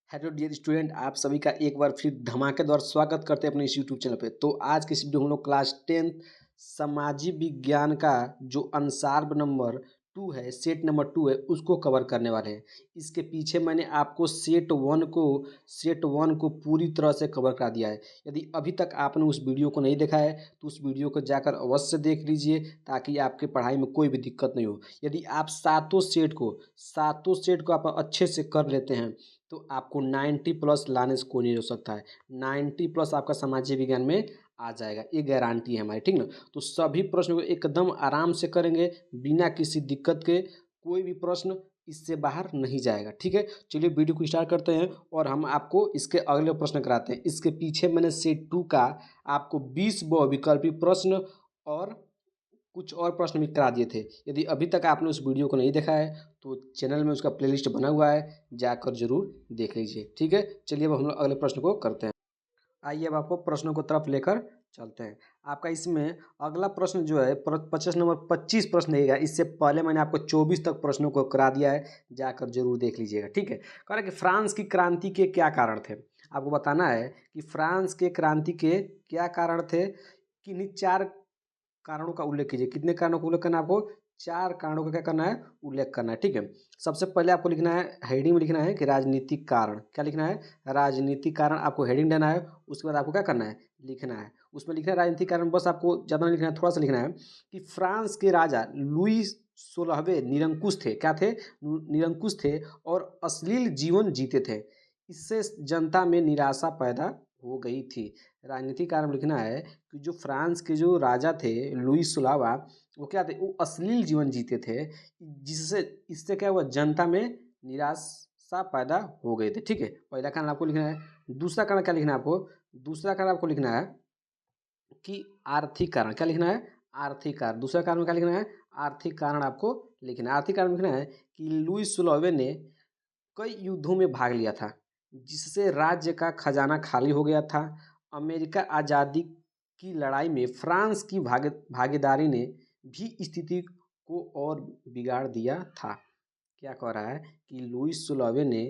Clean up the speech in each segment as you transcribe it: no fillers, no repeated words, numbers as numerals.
Hello dear student, आप सभी का एक बार फिर धमाकेदार स्वागत करते हैं अपने इस यूट्यूब चैनल पे। तो आज के इस वीडियो हम लोग क्लास 10 सामाजिक विज्ञान का जो अनुसार नंबर 2 है, सेट नंबर 2 है, उसको कवर करने वाले हैं। इसके पीछे मैंने आपको सेट 1 को पूरी तरह से कवर करा दिया है। यदि अभी तक आपने उस वीडियो को नहीं देखा है तो उस वीडियो को जाकर अवश्य देख लीजिए, ताकि आपके पढ़ाई में कोई भी दिक्कत नहीं हो। यदि आप सातों सेट को आप अच्छे से कर लेते हैं तो आपको 90 प्लस लाने से कोई नहीं रोक सकता है। 90 प्लस आपका सामाजिक विज्ञान में आ जाएगा, ये गारंटी है हमारी, ठीक ना। तो सभी प्रश्न को एकदम आराम से करेंगे, बिना किसी दिक्कत के। कोई भी प्रश्न इससे बाहर नहीं जाएगा, ठीक है। चलिए वीडियो को स्टार्ट करते हैं और हम आपको इसके अगले प्रश्न कराते हैं। इसके पीछे मैंने सेट 2 का आपको 20 बहुविकल्पी प्रश्न और कुछ और प्रश्न भी करा दिए थे। यदि अभी तक आपने उस वीडियो को नहीं देखा है तो चैनल में उसका प्लेलिस्ट बना हुआ है, जाकर जरूर देख लीजिए, ठीक है। चलिए अब हम लोग अगले प्रश्न को करते हैं। आइए अब आपको प्रश्नों को तरफ लेकर चलते हैं। आपका इसमें अगला प्रश्न जो है 25 नंबर 25 प्रश्न रहेगा। इससे पहले मैंने आपको 24 तक प्रश्नों को करा दिया है, जाकर जरूर देख लीजिएगा, ठीक है। कह रहा है कि फ्रांस की क्रांति के क्या कारण थे। आपको बताना है कि फ्रांस के क्रांति के क्या कारण थे। किन्हीं 4 कारणों का उल्लेख कीजिए। कितने कारणों का उल्लेख करना है आपको? 4 कारणों का क्या करना है? उल्लेख करना है, ठीक है। सबसे पहले आपको लिखना है, हेडिंग में लिखना है कि राजनीतिक कारण। क्या लिखना है? राजनीतिक कारण। आपको हेडिंग देना है, उसके बाद आपको क्या करना है? लिखना है। उसमें लिखना है राजनीतिक कारण, बस आपको ज़्यादा नहीं लिखना है, थोड़ा सा लिखना है कि फ्रांस के राजा लुई 16वें निरंकुश थे। क्या थे? निरंकुश थे और अश्लील जीवन जीते थे। इससे जनता में निराशा पैदा हो गई थी। राजनीतिक कारण लिखना है कि जो फ्रांस के जो राजा थे लुई 16वां, वो क्या थे? वो अश्लील जीवन जीते थे, जिससे इससे क्या हुआ? जनता में निराशा पैदा हो गए थे, ठीक है। पहला कारण आपको लिखना है। दूसरा कारण क्या लिखना है आपको? दूसरा कारण आपको लिखना है कि आर्थिक कारण। क्या लिखना है? आर्थिक कारण। दूसरा कारण में क्या लिखना है? आर्थिक कारण आपको लिखना है। आर्थिक कारण लिखना है कि लुई 16वें ने कई युद्धों में भाग लिया था, जिससे राज्य का खजाना खाली हो गया था। अमेरिका आज़ादी की लड़ाई में फ्रांस की भागीदारी ने भी स्थिति को और बिगाड़ दिया था। क्या कह रहा है कि लुई 16वें ने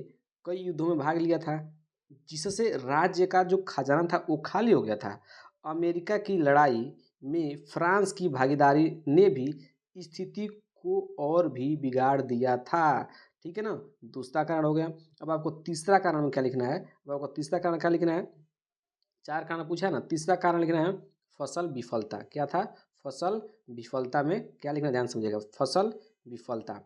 कई युद्धों में भाग लिया था, जिससे राज्य का जो खजाना था वो खाली हो गया था। अमेरिका की लड़ाई में फ्रांस की भागीदारी ने भी स्थिति को और भी बिगाड़ दिया था, ठीक है ना। दूसरा कारण हो गया। अब आपको तीसरा कारण में क्या लिखना है? अब आपको तीसरा कारण क्या लिखना है? 4 कारण पूछा है ना, तीसरा कारण लिखना है फसल विफलता। क्या था? फसल विफलता में क्या लिखना, ध्यान समझिएगा, फसल विफलता।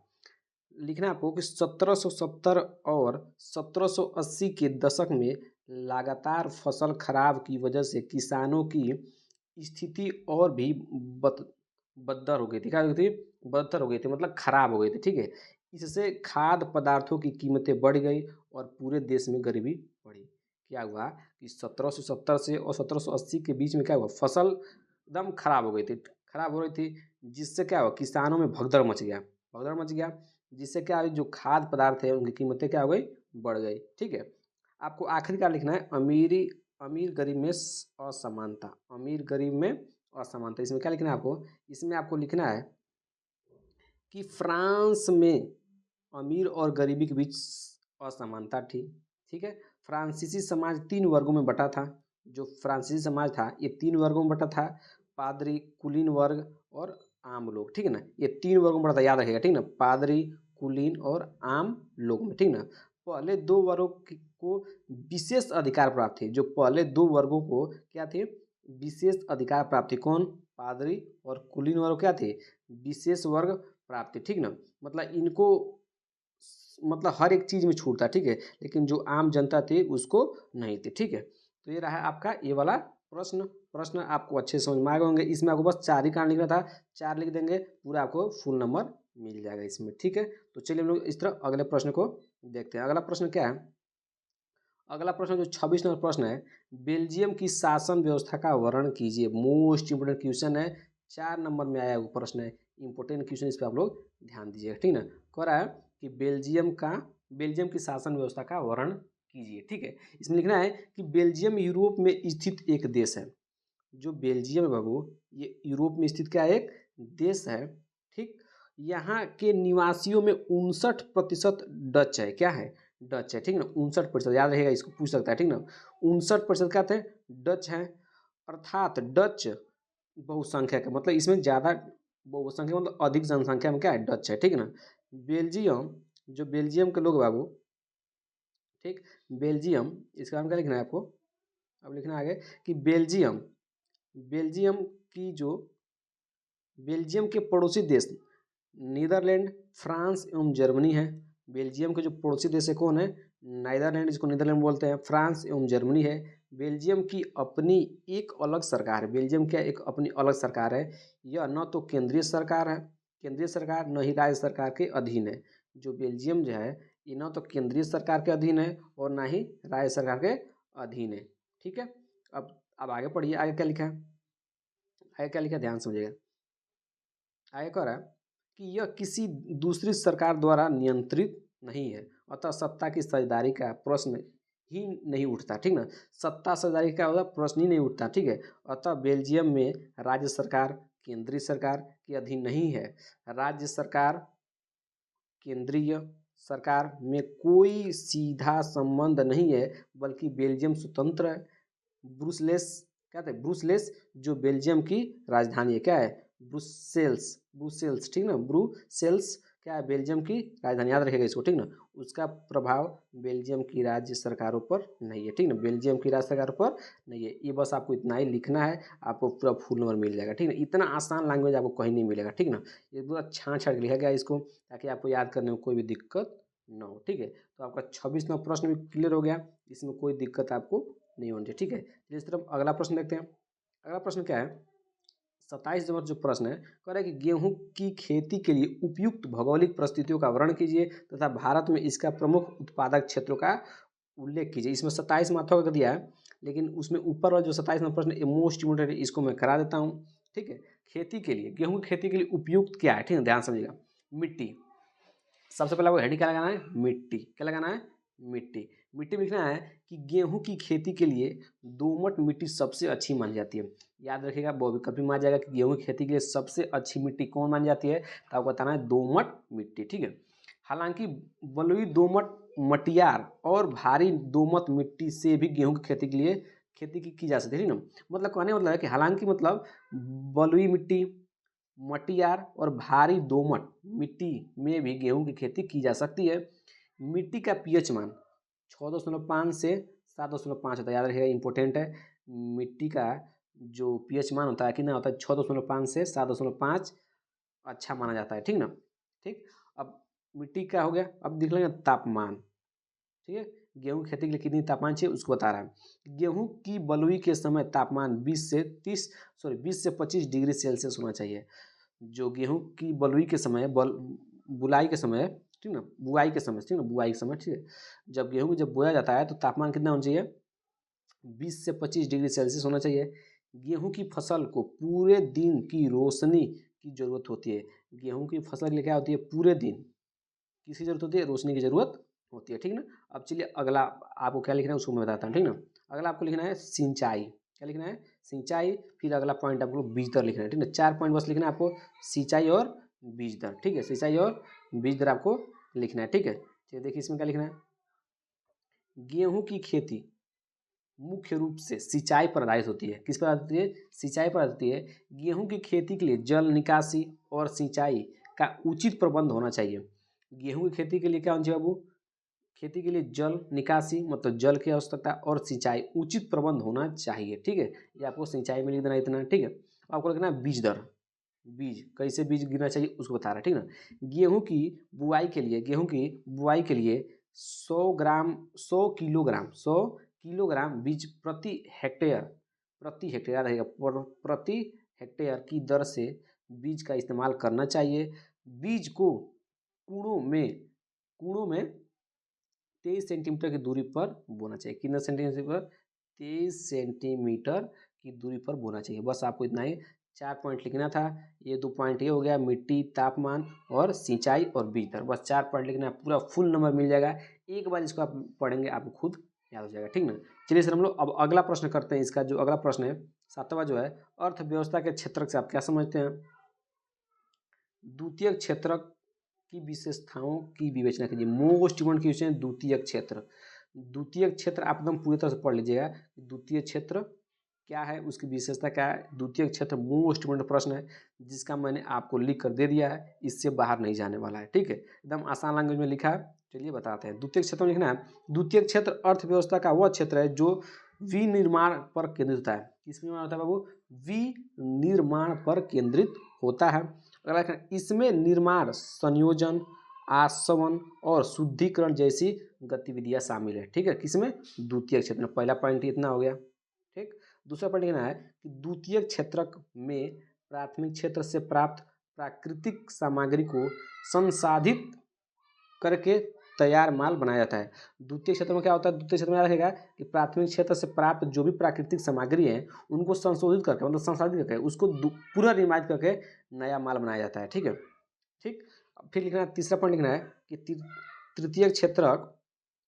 लिखना है आपको कि 1770 और 1780 के दशक में लगातार फसल खराब की वजह से किसानों की स्थिति और भी बदतर हो गई थी। क्या हो गई थी? बदतर हो गई थी, मतलब खराब हो गई थी, ठीक है। इससे खाद्य पदार्थों की कीमतें बढ़ गई और पूरे देश में गरीबी बढ़ी। क्या हुआ कि 1770 से और 1780 के बीच में क्या हुआ? फसल एकदम खराब हो गई थी, खराब हो रही थी, जिससे क्या हुआ? किसानों में भगदड़ मच गया, भगदड़ मच गया, जिससे क्या हुई? जो खाद्य पदार्थ है उनकी कीमतें क्या हो गई? बढ़ गई, ठीक है। आपको आखिरी क्या लिखना है? अमीर गरीब में असमानता। अमीर गरीब में असमानता। इसमें क्या लिखना है आपको? इसमें आपको लिखना है कि फ्रांस में अमीर और गरीबी के बीच असमानता थी, ठीक है। फ्रांसीसी समाज 3 वर्गों में बटा था। जो फ्रांसीसी समाज था ये 3 वर्गों में बटा था, पादरी, कुलीन वर्ग और आम लोग, ठीक है ना। ये 3 वर्गों में बटा था, याद रखिएगा, ठीक ना। पादरी, कुलीन और आम लोग में, ठीक ना। पहले 2 वर्गों को विशेष अधिकार प्राप्त थे। जो पहले 2 वर्गों को क्या थे? विशेष अधिकार प्राप्त थे। कौन? पादरी और कुलीन वर्ग क्या थे? विशेष वर्ग प्राप्त थे, ठीक ना। मतलब इनको मतलब हर एक चीज़ में छूट था, ठीक है, लेकिन जो आम जनता थी उसको नहीं थी, ठीक है। तो ये रहा आपका ये वाला प्रश्न। प्रश्न आपको अच्छे से समझ में आ गए होंगे। इसमें आपको बस 4 ही कारण लिखना था, 4 लिख देंगे, पूरा आपको फुल नंबर मिल जाएगा इसमें, ठीक है। तो चलिए हम लोग इस तरह अगले प्रश्न को देखते हैं। अगला प्रश्न क्या है? अगला प्रश्न जो 26 नंबर प्रश्न है, बेल्जियम की शासन व्यवस्था का वर्णन कीजिए। मोस्ट इंपोर्टेंट क्वेश्चन है, 4 नंबर में आया हुआ प्रश्न है, इंपोर्टेंट क्वेश्चन, इस पर आप लोग ध्यान दीजिएगा, ठीक ना। कह रहा है कि बेल्जियम की शासन व्यवस्था का वर्णन कीजिए, ठीक है। इसमें लिखना है कि बेल्जियम यूरोप में स्थित एक देश है। जो बेल्जियम है बाबू, ये यूरोप में स्थित क्या एक देश है, ठीक। यहाँ के निवासियों में 59% डच है। क्या है? डच है, ठीक है ना। 59% याद रहेगा, इसको पूछ सकता है, ठीक ना। 59% क्या थे, डच हैं। अर्थात डच बहुसंख्यक है, मतलब इसमें ज़्यादा बहुसंख्यक मतलब अधिक जनसंख्या में क्या है, डच है, ठीक है ना। बेल्जियम, जो बेल्जियम के लोग बाबू, ठीक, बेल्जियम, इसका नाम क्या लिखना है आपको, अब लिखना है आगे कि बेल्जियम, बेल्जियम की जो बेल्जियम के पड़ोसी देश नीदरलैंड, फ्रांस एवं जर्मनी है। बेल्जियम के जो पड़ोसी देश है कौन है, नीदरलैंड, जिसको नीदरलैंड बोलते हैं, फ्रांस एवं जर्मनी है। बेल्जियम की अपनी एक अलग सरकार है, बेल्जियम क्या एक अपनी अलग सरकार है। यह न तो केंद्रीय सरकार है, केंद्रीय सरकार, न ही राज्य सरकार के अधीन है। जो बेल्जियम जो है ये न तो केंद्रीय सरकार के अधीन है और ना ही राज्य सरकार के अधीन है, ठीक है। अब आगे पढ़िए, आगे क्या लिखा है, आगे क्या लिखा है ध्यान समझिएगा। आगे कह रहा है कि यह किसी दूसरी सरकार द्वारा नियंत्रित नहीं है, अतः सत्ता की साझेदारी का प्रश्न ही नहीं उठता, ठीक ना। सत्ता साझेदारी का होता प्रश्न ही नहीं उठता, ठीक है। अतः बेल्जियम में राज्य सरकार केंद्रीय सरकार के अधीन नहीं है। राज्य सरकार केंद्रीय सरकार में कोई सीधा संबंध नहीं है, बल्कि बेल्जियम स्वतंत्र है। ब्रुसलेस, क्या थे, ब्रुसलेस जो बेल्जियम की राजधानी है, क्या है, ब्रुसेल्स, ब्रुसेल्स, ठीक ना, ब्रुसेल्स क्या है, बेल्जियम की राजधानी, याद रखेगा इसको, ठीक ना। उसका प्रभाव बेल्जियम की राज्य सरकारों पर नहीं है, ठीक ना, बेल्जियम की राज्य सरकारों पर नहीं है। ये बस आपको इतना ही लिखना है, आपको पूरा फुल नंबर मिल जाएगा, ठीक ना। इतना आसान लैंग्वेज आपको कहीं नहीं मिलेगा, ठीक ना। ये पूरा छाँट छाँट के लिखा गया इसको, ताकि आपको याद करने में कोई भी दिक्कत ना हो, ठीक है। तो आपका 26वां प्रश्न भी क्लियर हो गया, इसमें कोई दिक्कत आपको नहीं होनी चाहिए, ठीक है। इस तरफ अगला प्रश्न देखते हैं। अगला प्रश्न क्या है, 27 नंबर जो प्रश्न है, कह रहा है कि गेहूं की खेती के लिए उपयुक्त भौगोलिक परिस्थितियों का वर्णन कीजिए तथा भारत में इसका प्रमुख उत्पादक क्षेत्रों का उल्लेख कीजिए। इसमें 27 माथों का दिया है, लेकिन उसमें ऊपर वाला जो 27 नंबर प्रश्न मोस्ट इम्पोर्टेंट है, इसको मैं करा देता हूँ, ठीक है। खेती के लिए, गेहूं की खेती के लिए उपयुक्त क्या है, ठीक है, ध्यान समझिएगा। मिट्टी, सबसे पहले आपको हेडिंग क्या लगाना है, मिट्टी, क्या लगाना है, मिट्टी। मिट्टी में लिखना है कि गेहूं की खेती के लिए दोमट मिट्टी सबसे अच्छी मानी जाती है। याद रखिएगा, वो भी कभी मान जाएगा कि गेहूं की खेती के लिए सबसे अच्छी मिट्टी कौन मानी जाती है, तो आपको बताना है दोमट मिट्टी, ठीक है। हालांकि बलुई दोमट, मटियार और भारी दोमट मिट्टी से भी गेहूं की खेती के लिए खेती की जा सकती है, ठीक ना। मतलब कहने मतलब है कि हालांकि मतलब बलुई मिट्टी, मटियार और भारी दोमट मिट्टी में भी गेहूं की खेती की जा सकती है। मिट्टी का पीएच मान 6.5 से 7.5 होता है, याद रखिएगा, इंपॉर्टेंट है। मिट्टी का जो पीएच मान होता है कितना होता है, 6.5 से 7.5 अच्छा माना जाता है, ठीक ना। ठीक, अब मिट्टी का हो गया, अब देख लेंगे तापमान, ठीक है। गेहूं की खेती के लिए कितनी तापमान चाहिए उसको बता रहा है। गेहूं की बलुई के समय तापमान 20 से 25 डिग्री सेल्सियस होना चाहिए। जो गेहूं की बलुई के समय बुलाई के समय, ठीक ना, बुआई के समय, ठीक ना, बुआई के समय, ठीक है, जब गेहूं जब बोया जाता है तो तापमान कितना होना चाहिए, 20 से 25 डिग्री सेल्सियस होना चाहिए। गेहूं की फसल को पूरे दिन की रोशनी की जरूरत होती है। गेहूं की फसल के लिए क्या होती है, पूरे दिन किसकी जरूरत होती है, रोशनी की जरूरत होती है, ठीक ना। अब चलिए अगला आपको क्या लिखना है उसको मैं बताता हूँ, ठीक ना। अगला आपको लिखना है सिंचाई, क्या लिखना है, सिंचाई। फिर अगला पॉइंट आपको बीज दर लिखना है, ठीक ना। 4 पॉइंट बस लिखना है आपको, सिंचाई और बीज दर, ठीक है, सिंचाई और बीज दर आपको लिखना है, ठीक है। चलिए देखिए इसमें क्या लिखना है, गेहूं की खेती मुख्य रूप से सिंचाई पर आधारित होती है। किस पर आधारित होती है, सिंचाई पर आधारित होती है। गेहूं की खेती के लिए जल निकासी और सिंचाई का उचित प्रबंध होना चाहिए। गेहूं की खेती के लिए क्या होना चाहिए बाबू, खेती के लिए जल निकासी मतलब जल की आवश्यकता और सिंचाई उचित प्रबंध होना चाहिए, ठीक है। ये आपको सिंचाई में लिख देना इतना, ठीक है। आपको लिखना है बीज दर, बीज कैसे बीज गिरना चाहिए उसको बता रहा है, ठीक ना। गेहूं की बुआई के लिए, गेहूं की बुआई के लिए 100 किलोग्राम बीज प्रति हेक्टेयर याद रहेगा, प्रति हेक्टेयर की दर से बीज का इस्तेमाल करना चाहिए। बीज को कूड़ों में 23 सेंटीमीटर की दूरी पर बोना चाहिए। कितना सेंटीमीटर पर, 23 सेंटीमीटर की दूरी पर बोना चाहिए। बस आपको इतना ही 4 पॉइंट लिखना था। ये 2 पॉइंट ये हो गया, मिट्टी, तापमान और सिंचाई और बीज दर, बस 4 पॉइंट लिखना है, पूरा फुल नंबर मिल जाएगा। एक बार इसको आप पढ़ेंगे आपको खुद याद हो जाएगा, ठीक ना। चलिए सर हम लोग अब अगला प्रश्न करते हैं। इसका जो अगला प्रश्न है 7वां जो है, अर्थव्यवस्था के क्षेत्र से आप क्या समझते हैं। द्वितीय क्षेत्रक की विशेषताओं की विवेचना कीजिए। मोस्ट इम्पोर्टेंट क्वेश्चन है द्वितीयक क्षेत्र। द्वितीयक क्षेत्र आप एकदम पूरी तरह से पढ़ लीजिएगा। द्वितीयक क्षेत्र क्या है, उसकी विशेषता क्या है। द्वितीयक क्षेत्र मोस्ट इम्पोर्टेंट प्रश्न है जिसका मैंने आपको लिख कर दे दिया है, इससे बाहर नहीं जाने वाला है। ठीक है, एकदम आसान लैंग्वेज में लिखा है। चलिए बताते हैं। द्वितीयक क्षेत्र में लिखना है, द्वितीयक क्षेत्र अर्थव्यवस्था का वह क्षेत्र है जो विनिर्माण पर केंद्रित होता है। किस निर्माण होता है बाबू? विनिर्माण पर केंद्रित होता है। अगला, इसमें निर्माण, संयोजन, आसवन और शुद्धिकरण जैसी गतिविधियां शामिल है। ठीक है, किसमें? द्वितीय क्षेत्र में। पहला पॉइंट इतना हो गया। ठीक, दूसरा पॉइंट कहना है कि द्वितीय क्षेत्र में प्राथमिक क्षेत्र से प्राप्त प्राकृतिक सामग्री को संसाधित करके तैयार माल बनाया जाता है। द्वितीय क्षेत्र में क्या होता है? द्वितीय क्षेत्र में याद रखेगा कि प्राथमिक क्षेत्र से प्राप्त जो भी प्राकृतिक सामग्री है उनको संशोधित करके, मतलब संसाधित करके, उसको पूरा निर्माण करके नया माल बनाया जाता है। ठीक है, ठीक। फिर लिखना है, तीसरा पॉइंट लिखना है कि तृतीय क्षेत्र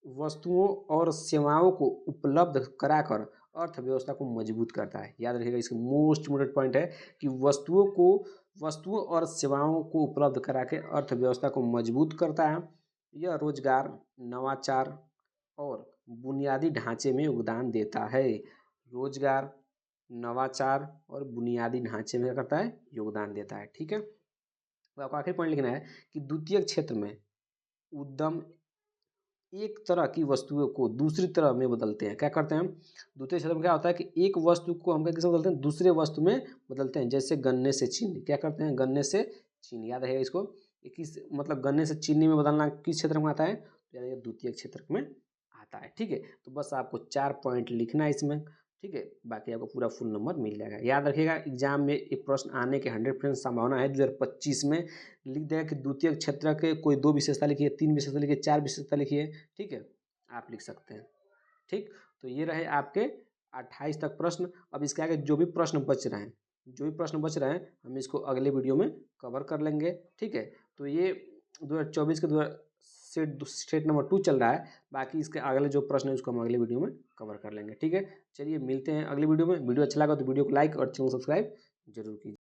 वस्तुओं और सेवाओं को उपलब्ध कराकर अर्थव्यवस्था को मजबूत करता है। याद रखिएगा, इसका मोस्ट इम्पोर्टेंट पॉइंट है कि वस्तुओं और सेवाओं को उपलब्ध करा के अर्थव्यवस्था को मजबूत करता है। यह रोजगार, नवाचार और बुनियादी ढांचे में योगदान देता है। रोजगार, नवाचार और बुनियादी ढांचे में क्या करता है? योगदान देता है। ठीक है, तो आपको आखिरी पॉइंट लिखना है कि द्वितीय क्षेत्र में उद्यम एक तरह की वस्तुओं को दूसरी तरह में बदलते हैं। क्या करते हैं? द्वितीय क्षेत्र में क्या होता है कि एक वस्तु को हम किस में बदलते हैं? दूसरे वस्तु में बदलते हैं। जैसे गन्ने से चीनी, क्या करते हैं? गन्ने से चीनी। याद रहेगा इसको, किस मतलब गन्ने से चीनी में बदलना किस क्षेत्र में आता है? तो द्वितीय क्षेत्र में आता है। ठीक है, तो बस आपको 4 पॉइंट लिखना है इसमें। ठीक है, बाकी आपको पूरा फुल नंबर मिल जाएगा। याद रखिएगा, एग्जाम में एक प्रश्न आने के 100% संभावना है। 2025 में लिख देगा कि द्वितीय क्षेत्र के कोई 2 विशेषता लिखिए, 3 विशेषता लिखिए, 4 विशेषता लिखिए। ठीक है, आप लिख सकते हैं। ठीक, तो ये रहे आपके 28 तक प्रश्न। अब इसके आगे जो भी प्रश्न बच रहे हैं हम इसको अगले वीडियो में कवर कर लेंगे। ठीक है, तो ये 2024 के सेट नंबर 2 चल रहा है। बाकी इसके अगले जो प्रश्न है उसको हम अगले वीडियो में कवर कर लेंगे। ठीक है, चलिए मिलते हैं अगले वीडियो में। वीडियो अच्छा लगा तो वीडियो को लाइक और चैनल सब्सक्राइब जरूर कीजिए।